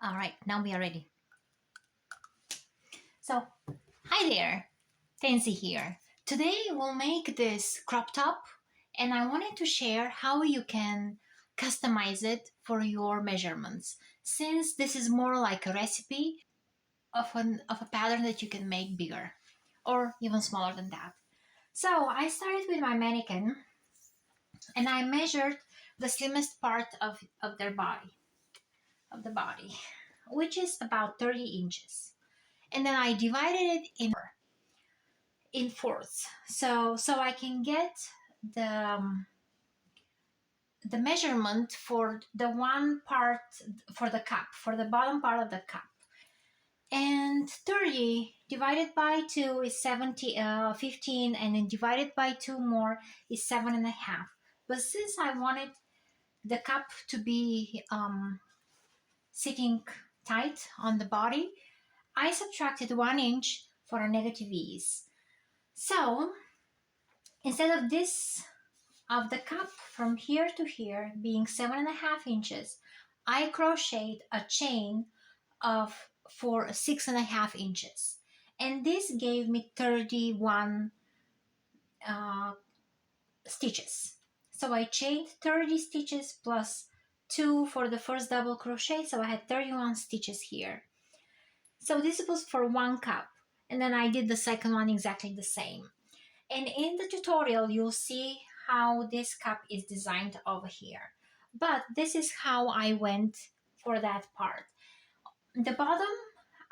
All right, now we are ready. So, hi there, Tansy here. Today we'll make this crop top and I wanted to share how you can customize it for your measurements. Since this is more like a recipe of a pattern that you can make bigger or even smaller than that. So I started with my mannequin and I measured the slimmest part of their body, of the body, which is about 30 inches. And then I divided it in fourths, so I can get the the measurement for the one part for the cup, for the bottom part of the cup. And 30 divided by 2 is 15, and then divided by 2 more is 7.5. But since I wanted the cup to be sitting tight on the body, I subtracted 1 inch for a negative ease. So instead of this, of the cup from here to here being 7.5 inches, I crocheted a chain of for 6.5 inches, and this gave me 31 uh, stitches. So I chained 30 stitches plus 2 for the first double crochet, so I had 31 stitches here. So this was for one cup, and then I did the second one exactly the same. And in the tutorial, you'll see how this cup is designed over here. But this is how I went for that part. The bottom,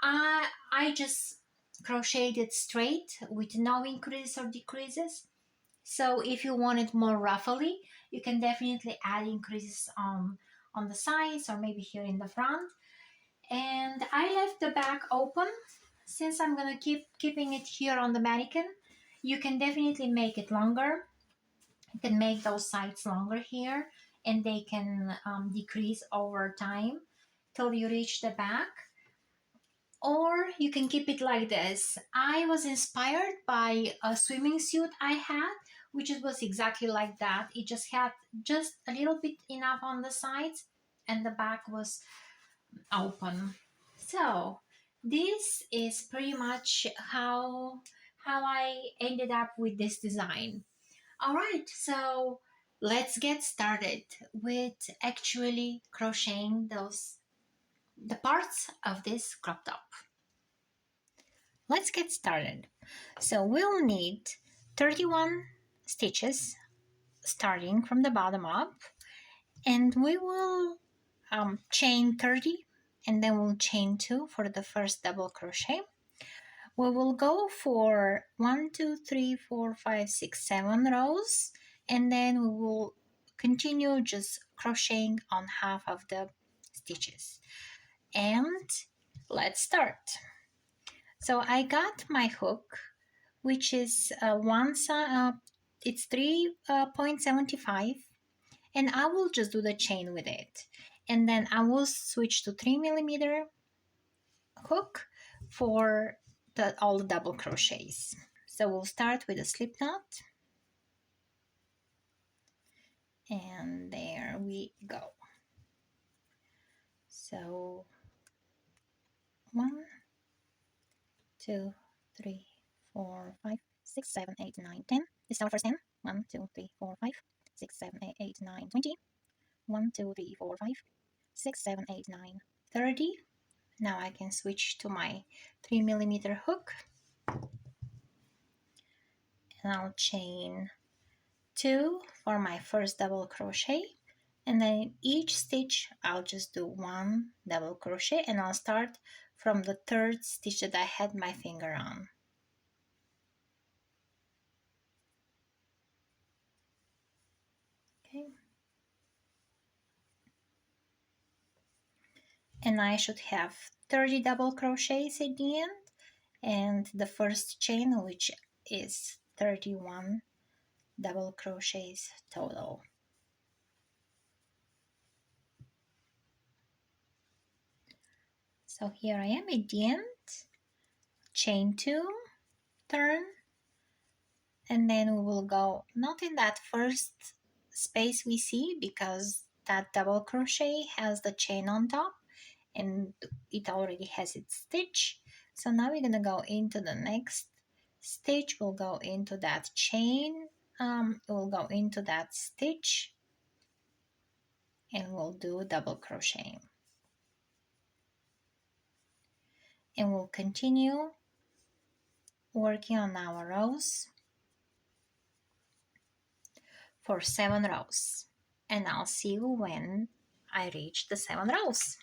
I just crocheted it straight with no increases or decreases. So if you want it more roughly, you can definitely add increases on the sides or maybe here in the front. And I left the back open since I'm gonna keeping it here on the mannequin. You can definitely make it longer. You can make those sides longer here, and they can decrease over time till you reach the back. Or you can keep it like this. I was inspired by a swimming suit I had, which it was exactly like that. It just had just a little bit enough on the sides, and the back was open. So this is pretty much how I ended up with this design. All right, so let's get started with actually crocheting the parts of this crop top. Let's get started. So we'll need 31 stitches starting from the bottom up, and we will chain 30, and then we'll chain 2 for the first double crochet. We will go for 1, 2, 3, 4, 5, 6, 7 rows, and then we will continue just crocheting on half of the stitches. And let's start. So I got my hook, which is it's 3.75, and I will just do the chain with it, and then I will switch to 3mm hook for all the double crochets. So we'll start with a slip knot, and there we go. So 1, 2, 3, 4, 5, 6, 7, 8, 9, 10. This is our first 10. 1, 2, 3, 4, 5, 6, 7, 8, 9, 20. 1, 2, 3, 4, 5, 6, 7, 8, 9, 30. Now I can switch to my 3mm hook, and I'll chain 2 for my first double crochet, and then in each stitch I'll just do 1 double crochet, and I'll start from the 3rd stitch that I had my finger on. Okay. And I should have 30 double crochets at the end, and the first chain, which is 31 double crochets total. So here I am at the end, chain 2, turn, and then we will go not in that first space we see because that double crochet has the chain on top, and it already has its stitch. So now we're gonna go into the next stitch. We'll go into that chain, we'll go into that stitch, and we'll do double crochet, and we'll continue working on our rows for 7 rows, and I'll see you when I reach the 7 rows.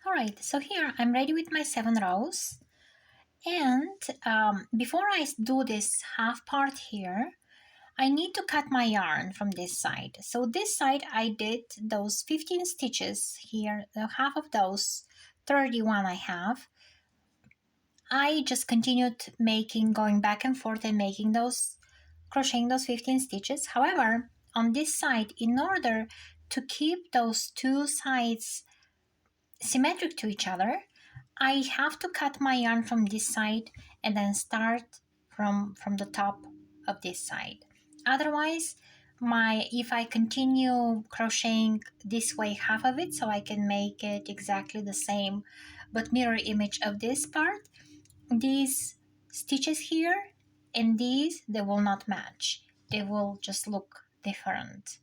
All right, so here I'm ready with my 7 rows, and before I do this half part here, I need to cut my yarn from this side. So this side I did those 15 stitches here, half of those 31 I have. I just continued going back and forth and making those, crocheting those 15 stitches. However, on this side, in order to keep those two sides symmetric to each other, I have to cut my yarn from this side and then start from the top of this side. Otherwise, if I continue crocheting this way, half of it, so I can make it exactly the same but mirror image of this part, these stitches here and these, they will not match. They will just look different.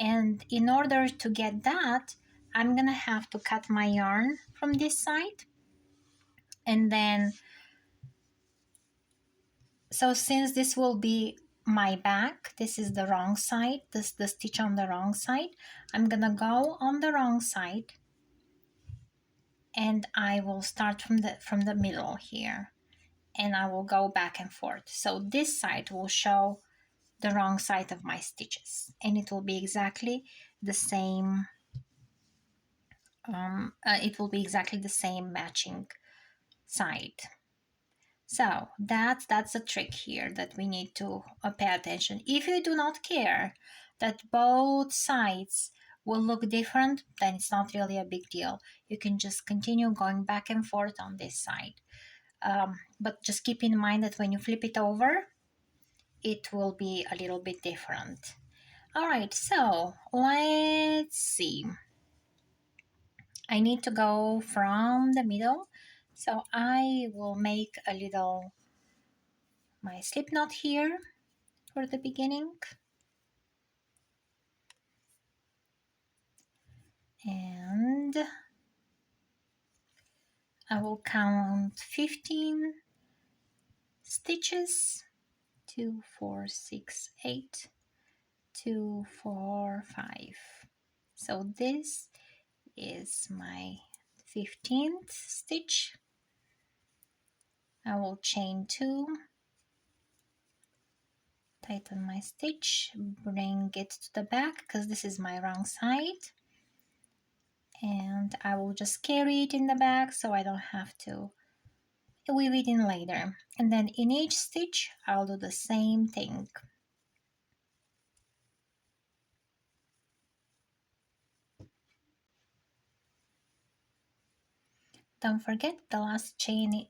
And in order to get that, I'm gonna have to cut my yarn from this side, and then, so since this will be my back, this is the wrong side, this the stitch on the wrong side, I'm gonna go on the wrong side, and I will start from the middle here, and I will go back and forth. So this side will show the wrong side of my stitches, and it will be exactly the same. It will be exactly the same matching side. So that's a trick here that we need to pay attention. If you do not care that both sides will look different, then it's not really a big deal. You can just continue going back and forth on this side. But just keep in mind that when you flip it over, it will be a little bit different. All right, so let's see. I need to go from the middle, so I will make a little, my slip knot here for the beginning, and I will count 15 stitches, 2, 4, 6, 8, 2, 4, 5. So this is my 15th stitch. I will chain 2, tighten my stitch, bring it to the back because this is my wrong side, and I will just carry it in the back so I don't have to weave it in later. And then in each stitch I'll do the same thing. Don't forget the last chain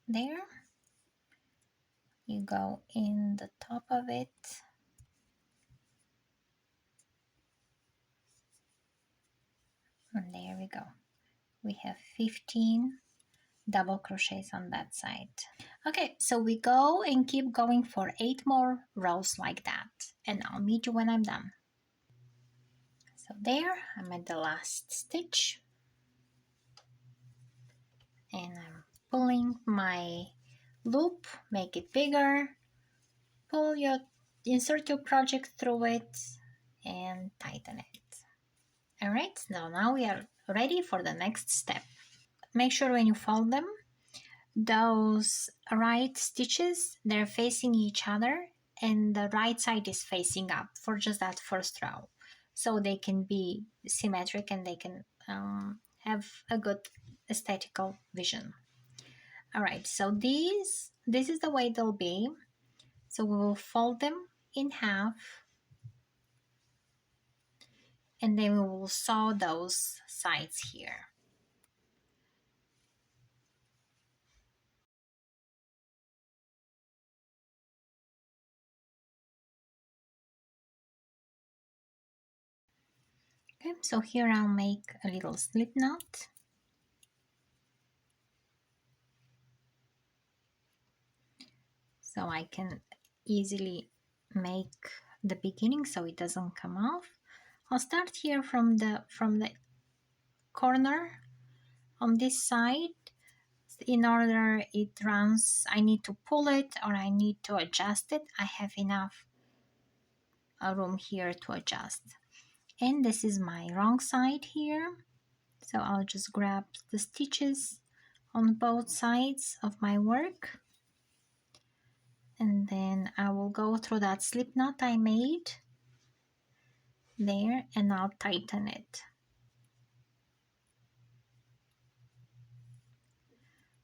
there. You go in the top of it, and there we go. We have 15 double crochets on that side. Okay, so we go and keep going for 8 more rows like that, and I'll meet you when I'm done. So there, I'm at the last stitch, and I'm pulling my loop, make it bigger, insert your project through it, and tighten it. All right, now we are ready for the next step. Make sure when you fold them, those right stitches, they're facing each other, and the right side is facing up for just that first row, so they can be symmetric and they can have a good aesthetical vision. All right, so this is the way they'll be. So we will fold them in half, and then we will sew those sides here. Okay, so here I'll make a little slip knot. So I can easily make the beginning so it doesn't come off. I'll start here from the corner on this side. In order it runs, I need to pull it or I need to adjust it. I have enough room here to adjust. And this is my wrong side here. So I'll just grab the stitches on both sides of my work. And then I will go through that slip knot I made there and I'll tighten it.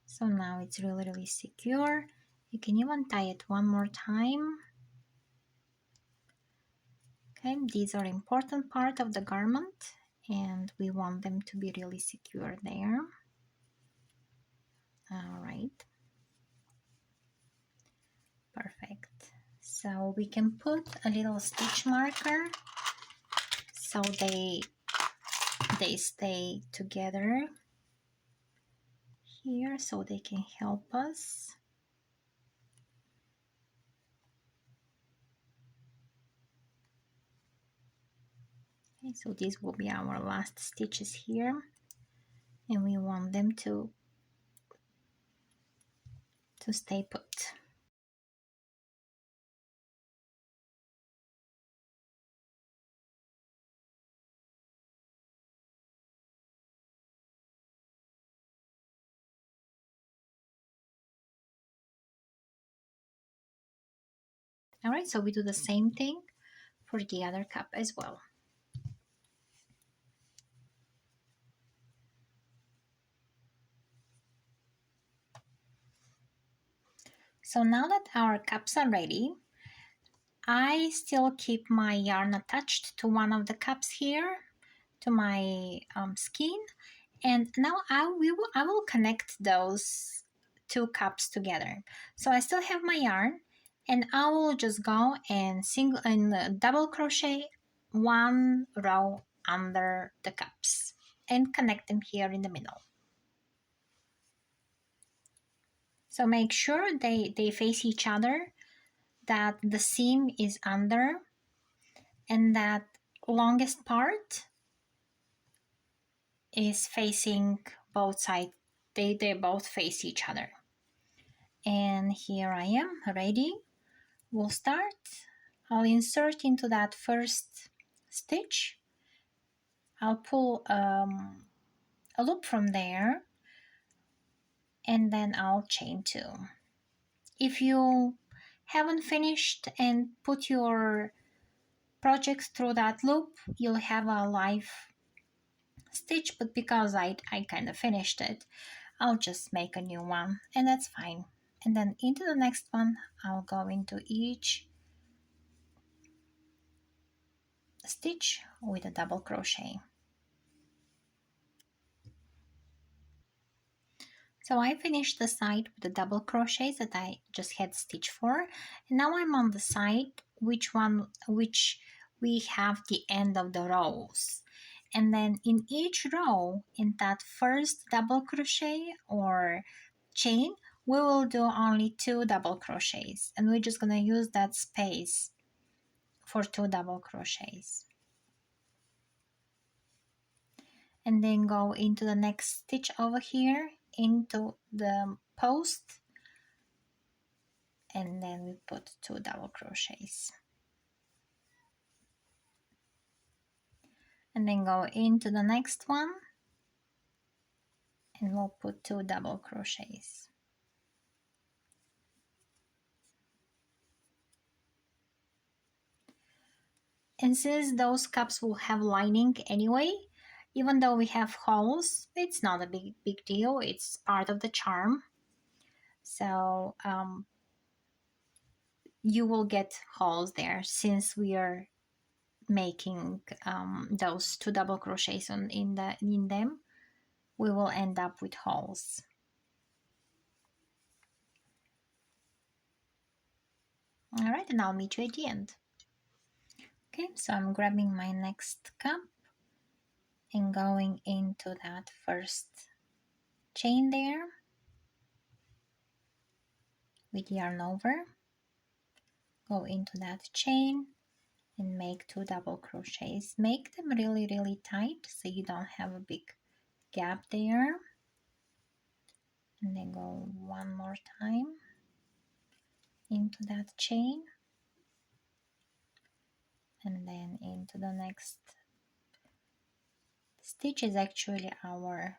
So now it's really secure. You can even tie it one more time. Okay, these are important part of the garment and we want them to be really secure there. All right, perfect. So we can put a little stitch marker so they stay together here so they can help us. Okay, so these will be our last stitches here and we want them to stay put. All right, so we do the same thing for the other cup as well. So now that our cups are ready, I still keep my yarn attached to one of the cups here, to my skein, and now I will connect those two cups together. So I still have my yarn, and I will just go and double crochet one row under the cups and connect them here in the middle. So make sure they face each other, that the seam is under, and that longest part is facing both sides. They both face each other. And here I am ready. We'll start. I'll insert into that first stitch. I'll pull a loop from there and then I'll chain two. If you haven't finished and put your projects through that loop, you'll have a live stitch, but because I kind of finished it, I'll just make a new one and that's fine. And then into the next one, I'll go into each stitch with a double crochet. So I finished the side with the double crochets that I just had stitch for, and now I'm on the side which we have the end of the rows. And then in each row, in that first double crochet or chain, we will do only 2 double crochets, and we're just gonna use that space for 2 double crochets. And then go into the next stitch over here into the post, and then we put 2 double crochets. And then go into the next one and we'll put 2 double crochets. And since those cups will have lining anyway, even though we have holes, it's not a big deal. It's part of the charm. So you will get holes there since we are making those 2 double crochets in them. We will end up with holes. All right, and I'll meet you at the end. Okay, so I'm grabbing my next cup and going into that first chain there with yarn over, go into that chain and make 2 double crochets. Make them really tight so you don't have a big gap there. And then go one more time into that chain and then into the next stitch is actually our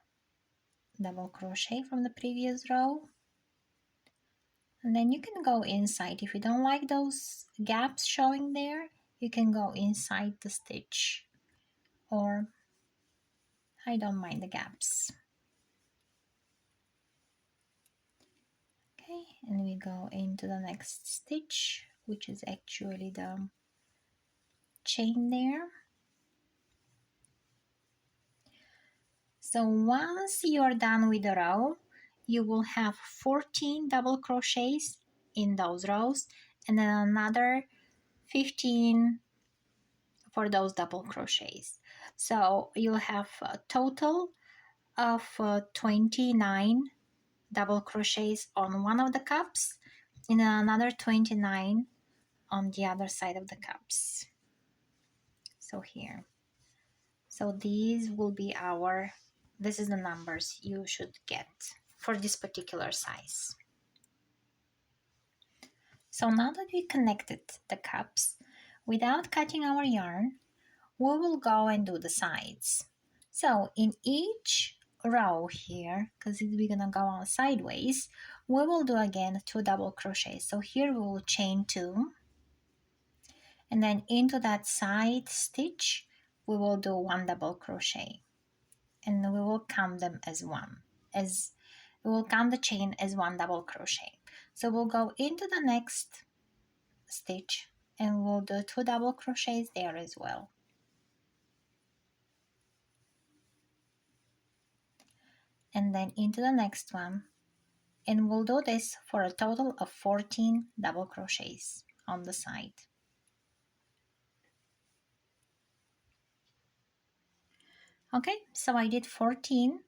double crochet from the previous row. And then you can go inside. If you don't like those gaps showing there, you can go inside the stitch, or I don't mind the gaps. Okay, and we go into the next stitch, which is actually the chain there. So once you're done with the row, you will have 14 double crochets in those rows and then another 15 for those double crochets. So you'll have a total of 29 double crochets on one of the cups and then another 29 on the other side of the cups. So here. So these will be this is the numbers you should get for this particular size. So now that we connected the cups, without cutting our yarn, we will go and do the sides. So in each row here, because we're gonna go on sideways, we will do again 2 double crochets. So here we will chain 2, and then into that side stitch, we will do 1 double crochet. And we will count them as one, as we will count the chain as 1 double crochet. So we'll go into the next stitch and we'll do 2 double crochets there as well. And then into the next one, and we'll do this for a total of 14 double crochets on the side. Okay, so I did 14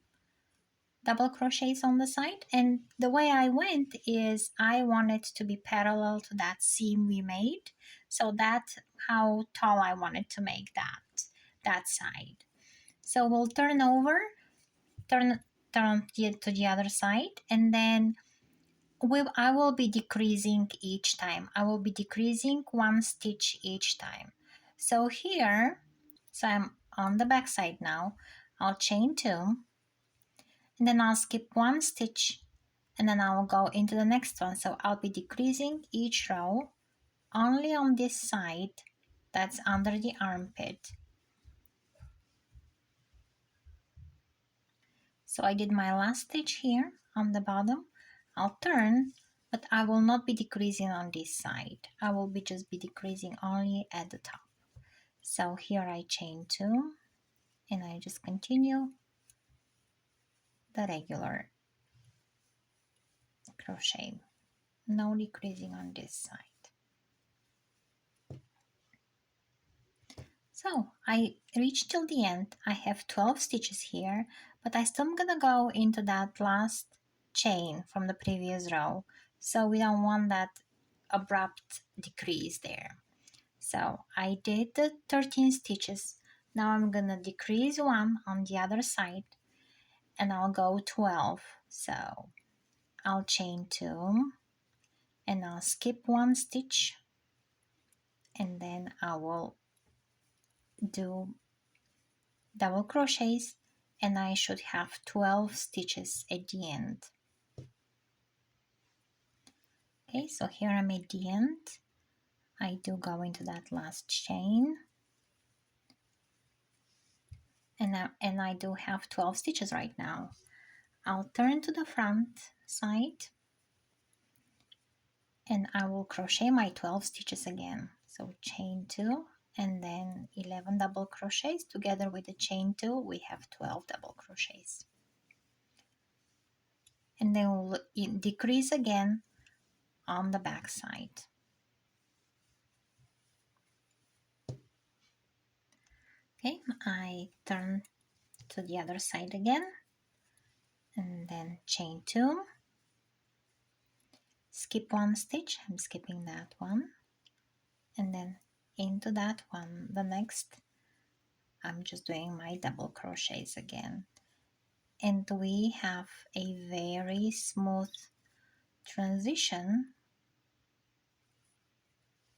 double crochets on the side, and the way I went is I wanted to be parallel to that seam we made, so that's how tall I wanted to make that side. So we'll turn over, turn to the other side, and then I will be decreasing each time. I will be decreasing 1 stitch each time. So here, so I'm on the back side now, I'll chain 2, and then I'll skip 1 stitch, and then I will go into the next one. So I'll be decreasing each row only on this side that's under the armpit. So I did my last stitch here on the bottom. I'll turn, but I will not be decreasing on this side. I will just be decreasing only at the top. So here I chain 2, and I just continue the regular crochet, no decreasing on this side. So I reached till the end. I have 12 stitches here, but I still am gonna go into that last chain from the previous row, so we don't want that abrupt decrease there. So I did the 13 stitches. Now I'm gonna decrease 1 on the other side, and I'll go 12. So I'll chain 2, and I'll skip 1 stitch, and then I will do double crochets, and I should have 12 stitches at the end. Okay, so here I'm at the end. I do go into that last chain, and I do have 12 stitches right now. I'll turn to the front side, and I will crochet my 12 stitches again. So chain 2, and then 11 double crochets. Together with the chain 2, we have 12 double crochets. And then we'll decrease again on the back side. Okay, I turn to the other side again, and then chain 2, skip 1 stitch, I'm skipping that one, and then into that one, the next, I'm just doing my double crochets again. And we have a very smooth transition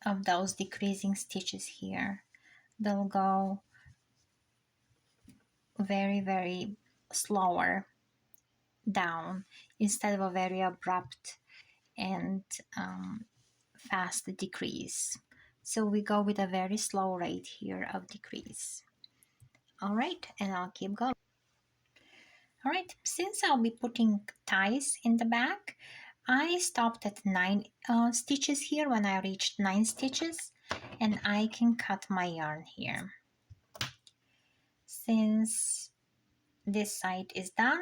of those decreasing stitches here. They'll go very slower down instead of a very abrupt and fast decrease. So we go with a very slow rate here of decrease. All right, and I'll keep going. All right, since I'll be putting ties in the back, I stopped at 9 stitches here when I reached 9 stitches, and I can cut my yarn here. Since this side is done,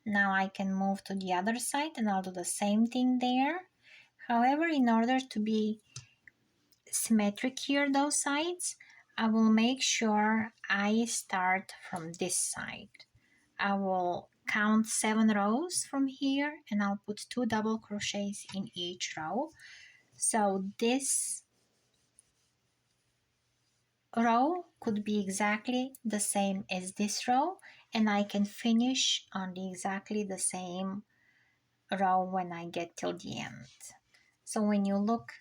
now I can move to the other side and I'll do the same thing there. However, in order to be symmetric here, those sides, I will make sure I start from this side. I will count 7 rows from here and I'll put 2 double crochets in each row. So this row could be exactly the same as this row, and I can finish on exactly the same row when I get till the end. So when you look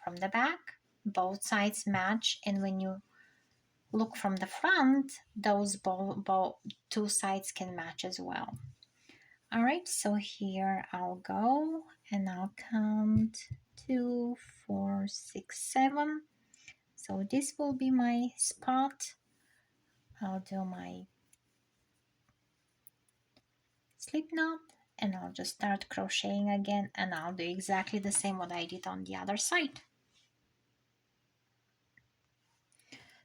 from the back, both sides match, and when you look from the front, those both two sides can match as well. All right, so here I'll go and I'll count 2, 4, 6, 7. So this will be my spot. I'll do my slip knot and I'll just start crocheting again, and I'll do exactly the same what I did on the other side.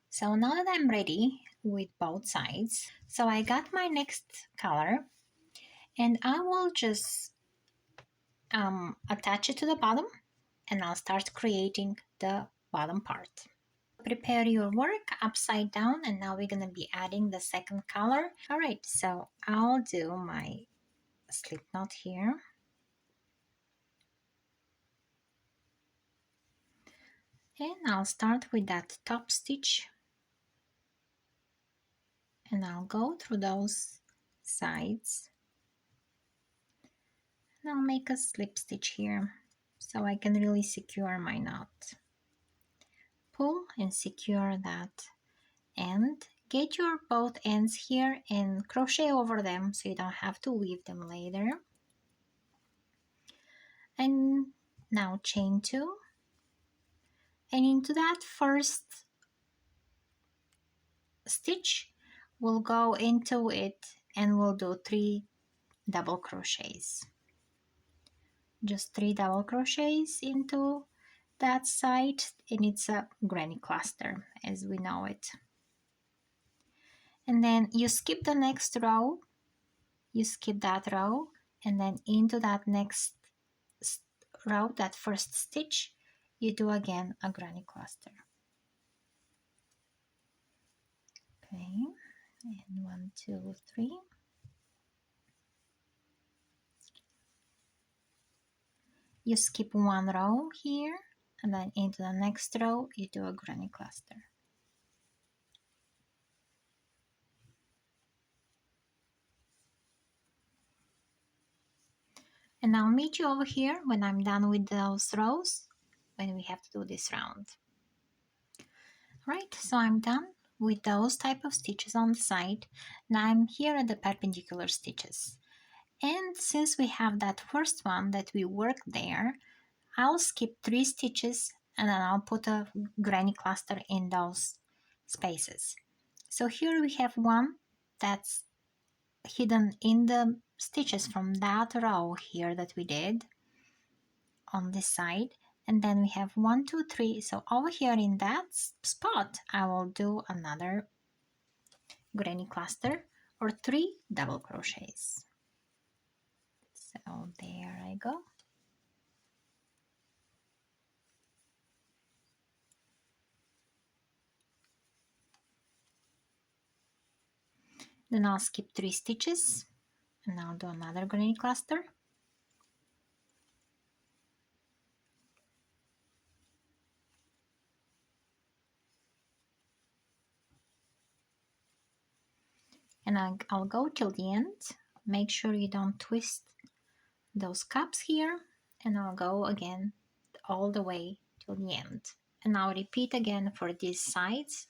So now that I'm ready with both sides, so I got my next color and I will just attach it to the bottom and I'll start creating the bottom part. Prepare your work upside down, and now we're gonna be adding the second color. All right, so I'll do my slip knot here. And I'll start with that top stitch and I'll go through those sides and I'll make a slip stitch here so I can really secure my knot. Pull and secure that end. Get your both ends here and crochet over them so you don't have to weave them later. And now chain 2, and into that first stitch we'll go into it and we'll do 3 double crochets. Just 3 double crochets into that side, and it's a granny cluster as we know it. And then you skip the next row, you skip that row, and then into that next row, that first stitch, you do again a granny cluster. Okay, and 1, 2, 3. You skip 1 row here, and then into the next row you do a granny cluster. And I'll meet you over here when I'm done with those rows, when we have to do this round. Right, so I'm done with those type of stitches on the side. Now I'm here at the perpendicular stitches. And since we have that first one that we worked there, I'll skip 3 stitches and then I'll put a granny cluster in those spaces. So here we have one that's hidden in the stitches from that row here that we did on this side, and then we have 1, 2, 3. So over here in that spot I will do another granny cluster or 3 double crochets. So there I go. Then I'll skip 3 stitches and I'll do another granny cluster. And I'll go till the end. Make sure you don't twist those cups here, and I'll go again all the way till the end. And I'll repeat again for these sides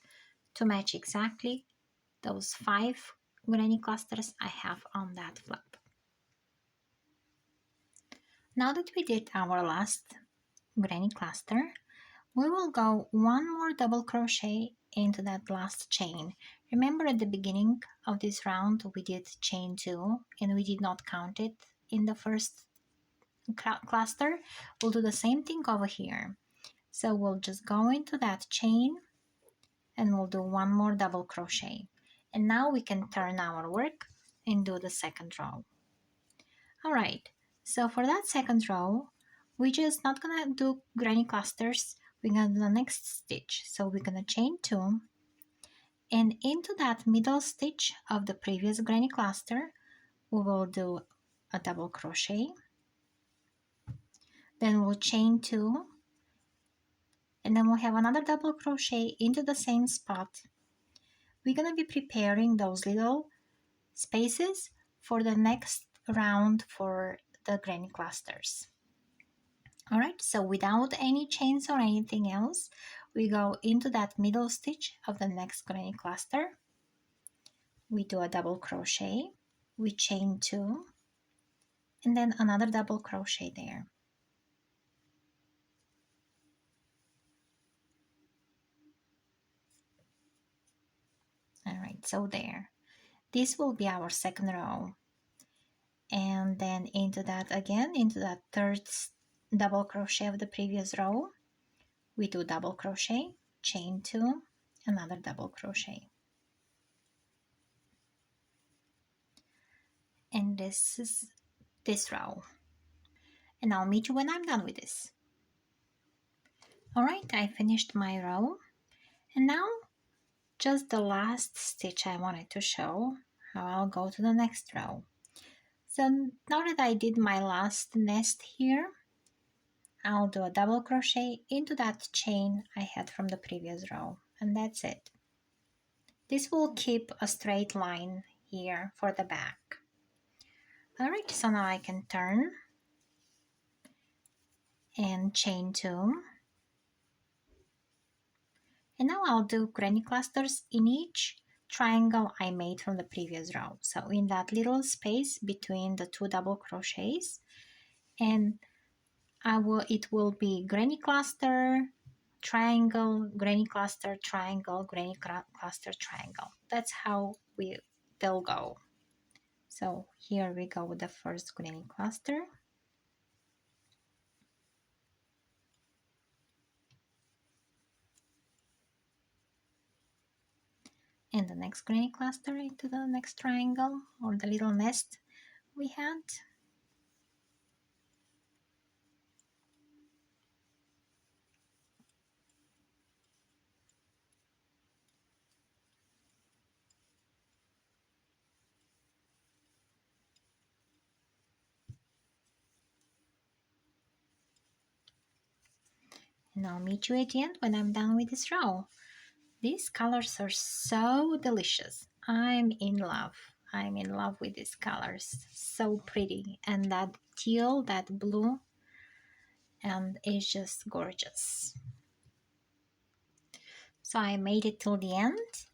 to match exactly those 5 granny clusters I have on that flap. Now that we did our last granny cluster, we will go one more double crochet into that last chain. Remember at the beginning of this round we did chain 2 and we did not count it in the first cluster. We'll do the same thing over here. So we'll just go into that chain and we'll do one more double crochet. And now we can turn our work and do the second row. Alright, so for that second row, we're just not gonna do granny clusters, we're gonna do the next stitch. So we're gonna chain 2 and into that middle stitch of the previous granny cluster, we will do a double crochet. Then we'll chain 2 and then we'll have another double crochet into the same spot. We're gonna be preparing those little spaces for the next round for the granny clusters. Alright, so without any chains or anything else, we go into that middle stitch of the next granny cluster. We do a double crochet, we chain 2, and then another double crochet there. Alright, so there. This will be our second row. And then into that again, into that third double crochet of the previous row, we do double crochet, chain 2, another double crochet. And this is this row. And I'll meet you when I'm done with this. Alright, I finished my row. And now just the last stitch I wanted to show how I'll go to the next row. So now that I did my last nest here, I'll do a double crochet into that chain I had from the previous row, and that's it. This will keep a straight line here for the back. Alright, so now I can turn and chain 2. And now I'll do granny clusters in each triangle I made from the previous row. So in that little space between the 2 double crochets, and it will be granny cluster, triangle, granny cluster, triangle, granny cluster, triangle. That's how they'll go. So here we go with the first granny cluster. And the next granny cluster into the next triangle or the little nest we had. And I'll meet you at the end when I'm done with this row. These colors are so delicious. I'm in love. I'm in love with these colors. So pretty. And that teal, that blue, and it's just gorgeous. So I made it till the end.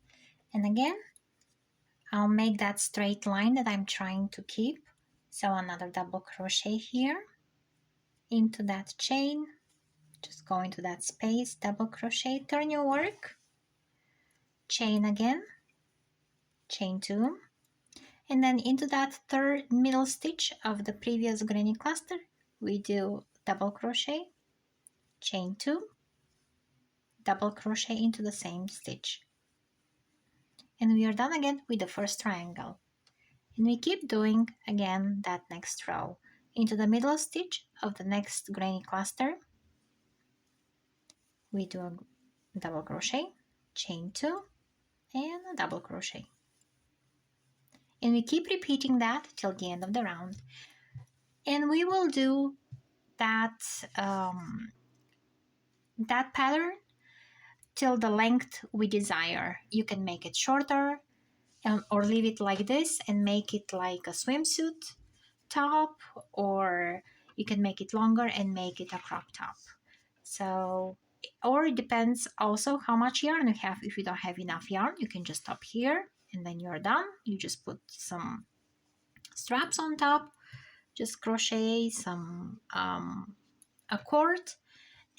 And again, I'll make that straight line that I'm trying to keep. So another double crochet here into that chain. Just go into that space, double crochet, turn your work, chain again, chain 2, and then into that third middle stitch of the previous granny cluster, we do double crochet, chain 2, double crochet into the same stitch. And we are done again with the first triangle. And we keep doing again that next row. Into the middle stitch of the next granny cluster, we do a double crochet, chain 2, and a double crochet. And we keep repeating that till the end of the round. And we will do that that pattern till the length we desire. You can make it shorter or leave it like this and make it like a swimsuit top, or you can make it longer and make it a crop top. So, or it depends also how much yarn you have. If you don't have enough yarn, you can just stop here and then you're done. You just put some straps on top, just crochet some a cord,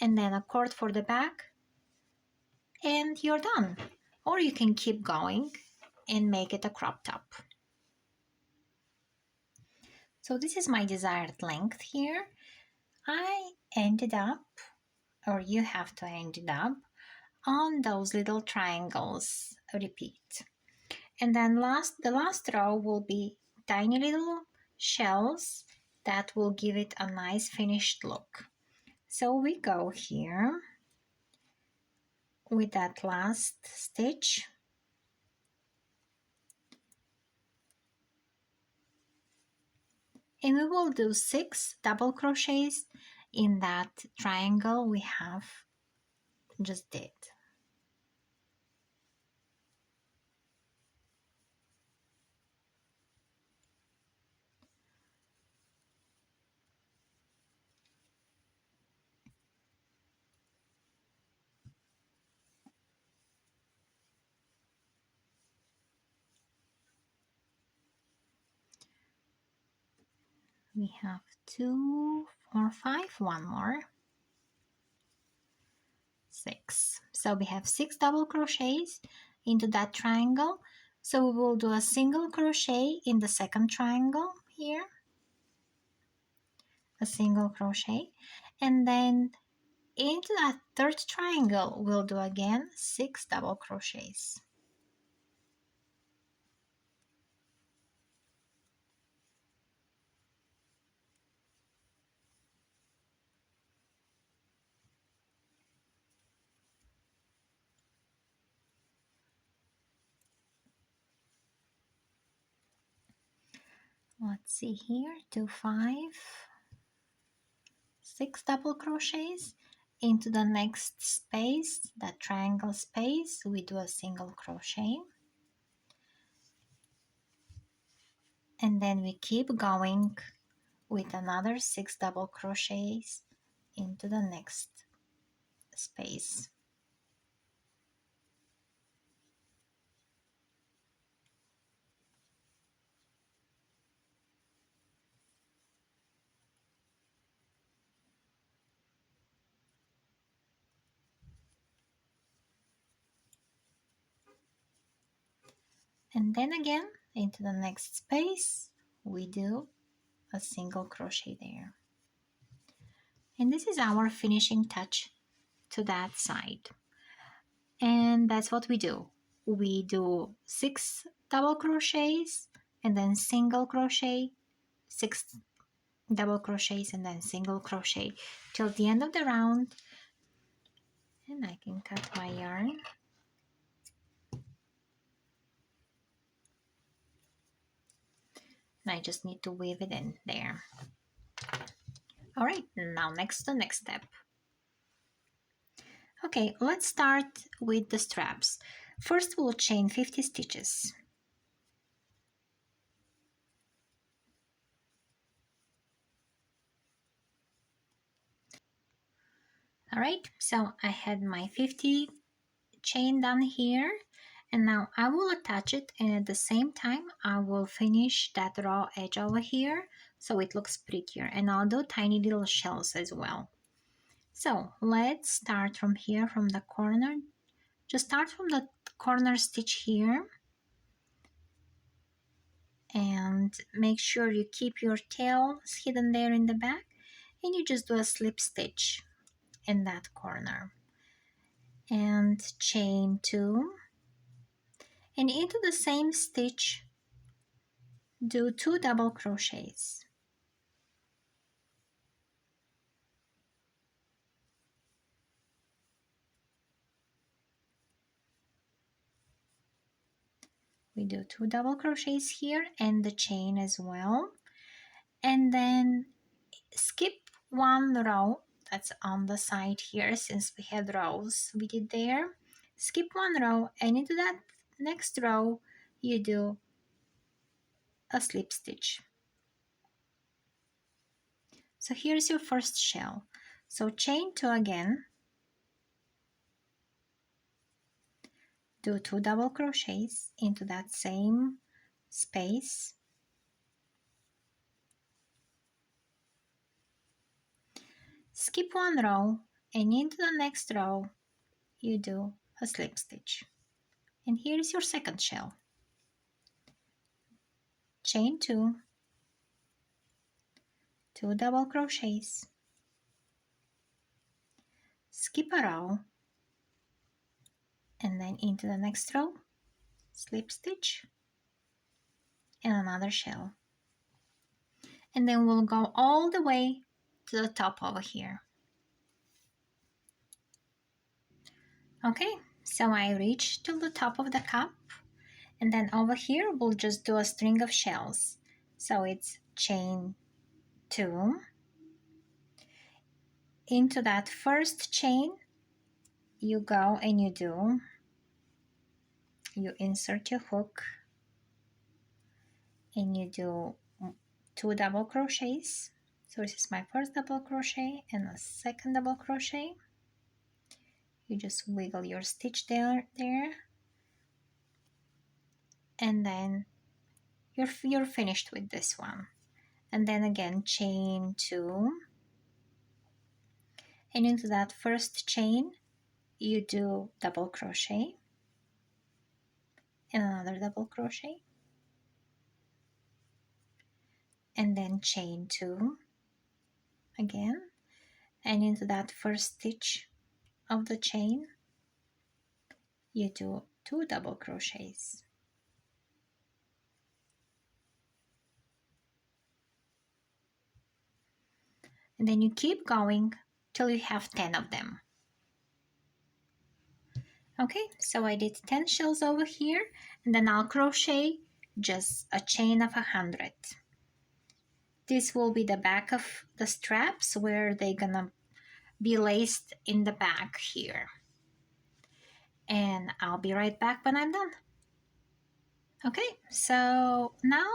and then a cord for the back, and you're done. Or you can keep going and make it a crop top. So this is my desired length here. I ended up, or you have to end it up, on those little triangles. Repeat. And then the last row will be tiny little shells that will give it a nice finished look. So we go here with that last stitch. And we will do 6 double crochets in that triangle we have just did. We have 2, 4, 5, one more, 6. So we have 6 double crochets into that triangle. So we will do a single crochet in the second triangle here, a single crochet, and then into that third triangle we'll do again 6 double crochets. Let's see here, 2, 5, 6 double crochets into the next space, that triangle space. We do a single crochet, and then we keep going with another 6 double crochets into the next space. And then again into the next space we do a single crochet there. And this is our finishing touch to that side. And that's what we do. We do 6 double crochets and then single crochet, 6 double crochets and then single crochet till the end of the round. And I can cut my yarn. And I just need to weave it in there. All right, now the next step. Okay, let's start with the straps. First we'll chain 50 stitches. All right, so I had my 50 chain done here, and now I will attach it, and at the same time I will finish that raw edge over here so it looks prettier, and I'll do tiny little shells as well. So let's start from here, from the corner. Just start from the corner stitch here and make sure you keep your tails hidden there in the back, and you just do a slip stitch in that corner and chain 2, and into the same stitch do 2 double crochets. We do 2 double crochets here and the chain as well, and then skip 1 row that's on the side here. Since we had rows we did there, skip 1 row, and into that next row you do a slip stitch. So here's your first shell. So chain 2 again, do 2 double crochets into that same space, skip 1 row, and into the next row you do a slip stitch. And here is your second shell. Chain 2, 2 double crochets, skip a row, and then into the next row, slip stitch, and another shell. And then we'll go all the way to the top over here. Okay, so I reach to the top of the cup, and then over here we'll just do a string of shells. So it's chain 2, into that first chain you go and you insert your hook and you do 2 double crochets. So this is my first double crochet and a second double crochet. You just wiggle your stitch there, and then you're finished with this one. And then again chain 2, and into that first chain you do double crochet and another double crochet, and then chain 2 again, and into that first stitch of the chain you do 2 double crochets, and then you keep going till you have 10 of them. Okay, so I did 10 shells over here, and then I'll crochet just a chain of 100. This will be the back of the straps where they're gonna be laced in the back here. And I'll be right back when I'm done. Okay, so now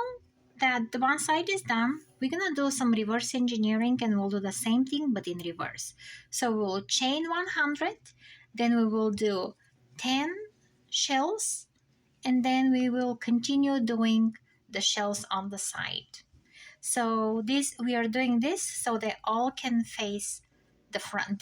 that the one side is done, we're gonna do some reverse engineering and we'll do the same thing but in reverse. So we'll chain 100, then we will do 10 shells, and then we will continue doing the shells on the side. So we are doing this so they all can face the front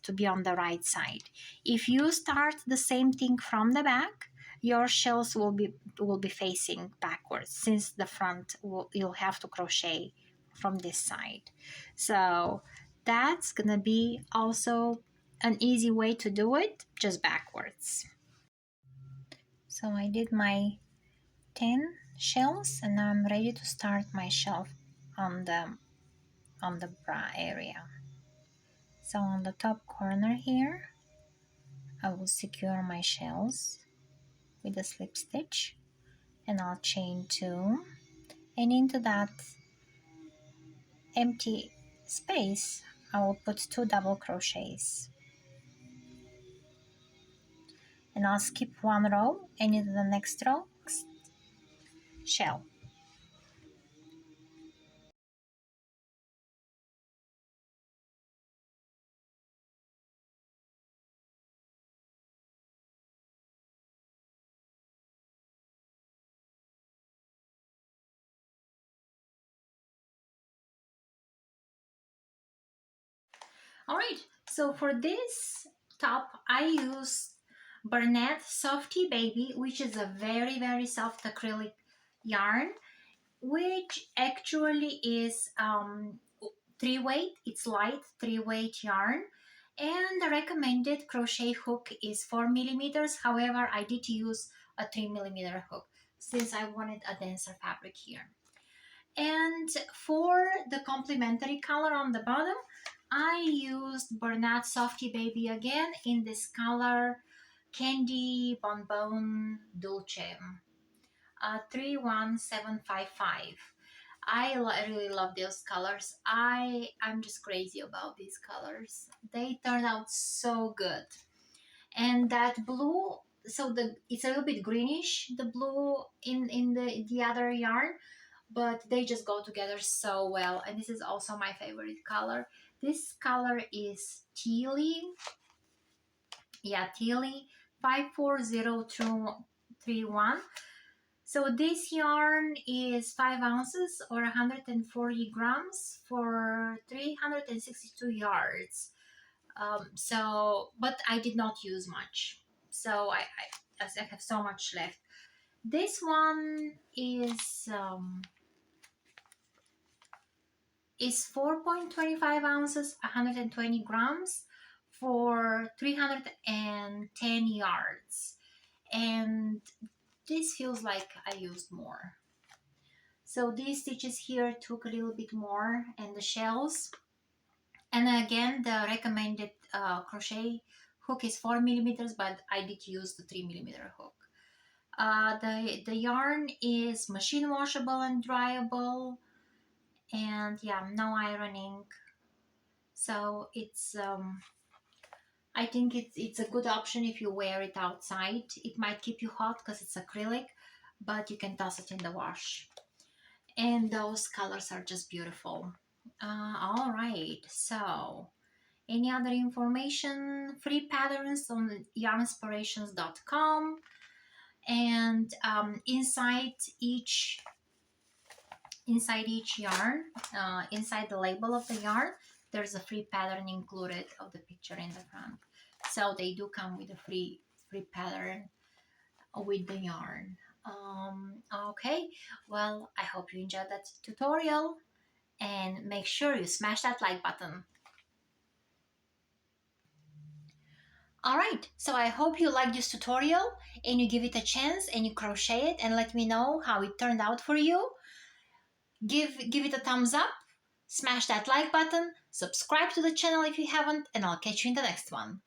to be on the right side. If you start the same thing from the back, your shells will be facing backwards, since the front you'll have to crochet from this side. So that's gonna be also an easy way to do it, just backwards. So I did my 10 shells and now I'm ready to start my shelf on the bra area. So on the top corner here I will secure my shells with a slip stitch, and I'll chain 2, and into that empty space I will put 2 double crochets, and I'll skip 1 row and into the next row shell. All right, so for this top I use Bralette Softy Baby, which is a very, very soft acrylic yarn, which actually is 3-weight. It's light 3-weight yarn, and the recommended crochet hook is 4 millimeters. However, I did use a 3 millimeter hook since I wanted a denser fabric here. And for the complementary color on the bottom, I used Bralette Softy Baby again in this color Candy Bonbon Dolce, 31755. Really love those colors. I'm just crazy about these colors. They turned out so good. And that blue, so it's a little bit greenish, the blue in the other yarn, but they just go together so well. And this is also my favorite color. This color is tealy. Yeah, tealy, 540231. So this yarn is 5 ounces or 140 grams for 362 yards. But I did not use much. So as I have so much left. This one is 4.25 ounces, 120 grams for 310 yards. And this feels like I used more. So these stitches here took a little bit more, and the shells. And again, the recommended crochet hook is 4 millimeters, but I did use the 3 millimeter hook. The yarn is machine washable and dryable, and yeah, no ironing. So it's I think it's a good option if you wear it outside. It might keep you hot because it's acrylic, but you can toss it in the wash. And those colors are just beautiful. All right, so any other information, free patterns on yarnspirations.com, and inside each yarn, inside the label of the yarn, there's a free pattern included of the picture in the front. So they do come with a free pattern with the yarn. Okay, well, I hope you enjoyed that tutorial, and make sure you smash that like button. Alright, so I hope you like this tutorial and you give it a chance and you crochet it and let me know how it turned out for you. Give it a thumbs up, smash that like button, subscribe to the channel if you haven't, and I'll catch you in the next one.